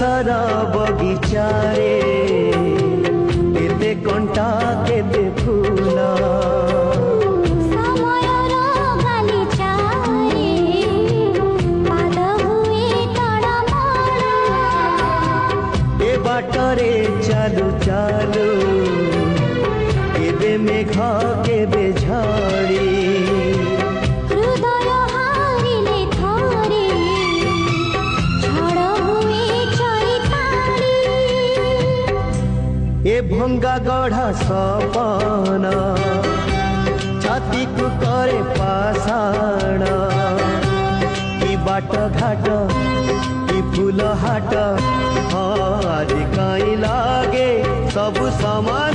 संसार बगीचारे केते कंटा केते फूला बाटरे चालू चालू केबे मेघ केबे झाड़ी हृदय हारिले थरे झड़ हुए चैताली ए भंगा गढ़ा सपना छाती को करे पाषाण की बाट घाट की फूल हाट हाँ आज कहीं लागे सब समान